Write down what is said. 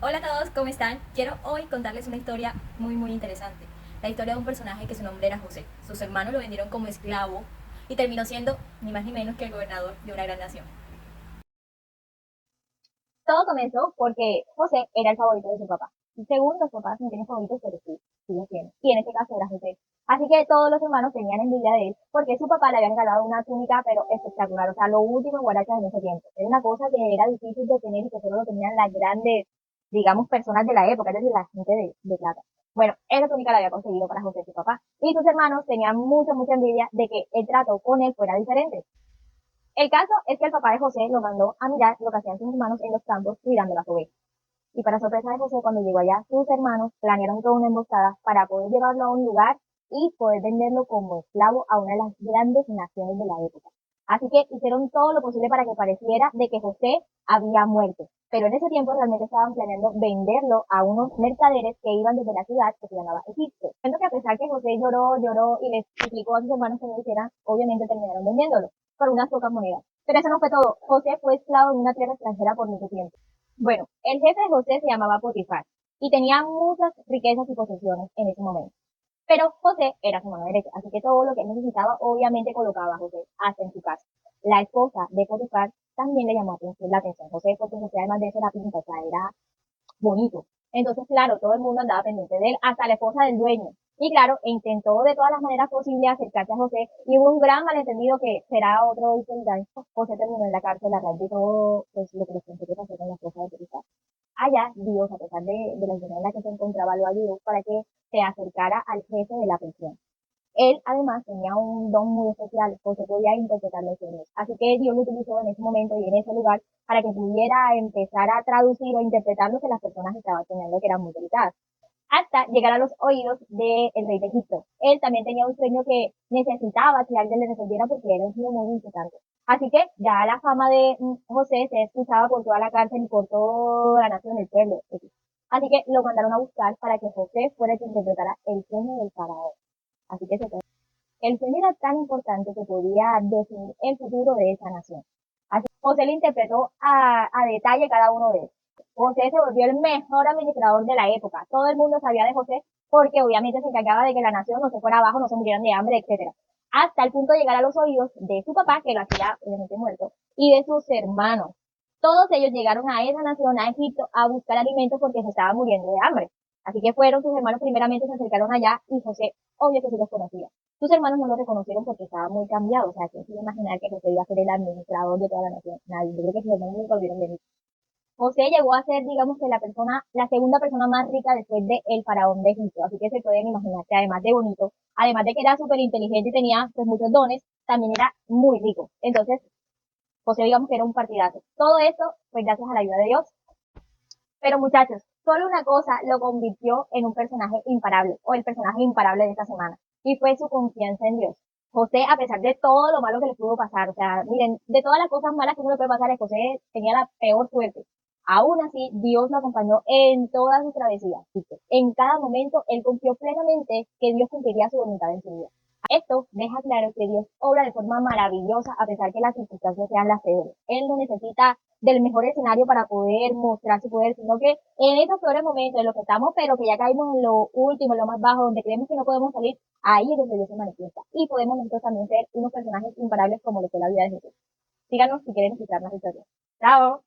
Hola a todos, ¿cómo están? Quiero hoy contarles una historia muy interesante. La historia de un personaje que su nombre era José. Sus hermanos lo vendieron como esclavo y terminó siendo ni más ni menos que el gobernador de una gran nación. Todo comenzó porque José era el favorito de su papá. Y según los papás no tienen favoritos, pero sí lo tienen. Y en este caso era José. Así que todos los hermanos tenían envidia de él porque su papá le había regalado una túnica, pero espectacular. O sea, lo último en guarachas en ese tiempo. Era una cosa que era difícil de tener y que solo lo tenían las grandes, digamos, personas de la época, es decir, la gente de plata. Bueno, esa túnica la había conseguido para José, su papá. Y sus hermanos tenían mucha envidia de que el trato con él fuera diferente. El caso es que el papá de José lo mandó a mirar lo que hacían sus hermanos en los campos cuidando las ovejas. Y para sorpresa de José, cuando llegó allá, sus hermanos planearon toda una emboscada para poder llevarlo a un lugar y poder venderlo como esclavo a una de las grandes naciones de la época. Así que hicieron todo lo posible para que pareciera de que José había muerto. Pero en ese tiempo realmente estaban planeando venderlo a unos mercaderes que iban desde la ciudad que se llamaba Egipto. Siento que a pesar que José lloró y les suplicó a sus hermanos que no lo hicieran, obviamente terminaron vendiéndolo por unas pocas monedas. Pero eso no fue todo. José fue esclavo en una tierra extranjera por mucho tiempo. Bueno, el jefe de José se llamaba Potifar y tenía muchas riquezas y posesiones en ese momento. Pero José era su mano derecha, así que todo lo que él necesitaba obviamente colocaba a José hasta en su casa. La esposa de Potifar también le llamó la atención a José porque José además de eso era pinta, o sea, era bonito. Entonces, claro, todo el mundo andaba pendiente de él, hasta la esposa del dueño. Y claro, intentó de todas las maneras posibles acercarse a José y hubo un gran malentendido que será otro historial. José terminó en la cárcel a raíz de todo pues, lo que les conté que pasó con la esposa de Potifar. Allá, Dios, a pesar de la situación en la que se encontraba, lo ayudó para que se acercara al jefe de la prisión. Él además tenía un don muy especial, porque podía interpretar los sueños. Así que Dios lo utilizó en ese momento y en ese lugar para que pudiera empezar a traducir o interpretar lo que las personas estaban soñando, que eran muy delicadas, hasta llegar a los oídos del rey de Egipto. Él también tenía un sueño que necesitaba que alguien le resolviera porque era un sueño muy importante. Así que ya la fama de José se escuchaba por toda la cárcel y por toda la nación, el pueblo. Así que lo mandaron a buscar para que José fuera el que interpretara el sueño del faraón. Así que el sueño era tan importante que podía definir el futuro de esa nación. Así que José le interpretó a detalle cada uno de ellos. José se volvió el mejor administrador de la época. Todo el mundo sabía de José porque obviamente se encargaba de que la nación no se fuera abajo, no se murieran de hambre, etcétera. Hasta el punto de llegar a los oídos de su papá, que lo hacía obviamente muerto, y de sus hermanos. Todos ellos llegaron a esa nación, a Egipto, a buscar alimentos porque se estaban muriendo de hambre. Así que fueron sus hermanos primeramente, se acercaron allá y José, obvio que sí los conocía. Sus hermanos no lo reconocieron porque estaba muy cambiado. O sea, ¿quién se iba a imaginar que José iba a ser el administrador de toda la nación? Nadie. Yo creo que sus hermanos nunca volvieron venir. José llegó a ser, digamos que la persona, la segunda persona más rica después de el faraón de Egipto. Así que se pueden imaginar que además de bonito, además de que era súper inteligente y tenía pues muchos dones, también era muy rico. Entonces, José digamos que era un partidazo. Todo esto, pues gracias a la ayuda de Dios. Pero muchachos, solo una cosa lo convirtió en un personaje imparable, o el personaje imparable de esta semana, y fue su confianza en Dios. José, a pesar de todo lo malo que le pudo pasar, o sea, miren, de todas las cosas malas que uno le puede pasar, José tenía la peor suerte. Aún así, Dios lo acompañó en todas sus travesías. En cada momento, él confió plenamente que Dios cumpliría su voluntad en su vida. Esto deja claro que Dios obra de forma maravillosa a pesar que las circunstancias sean las peores. Él no necesita del mejor escenario para poder mostrar su poder, sino que en esos peores momentos en los que estamos, pero que ya caímos en lo último, en lo más bajo, donde creemos que no podemos salir, ahí es donde Dios se manifiesta. Y podemos nosotros también ser unos personajes imparables como lo que la vida de Jesús. Síganos si quieren escuchar más historias. Chao.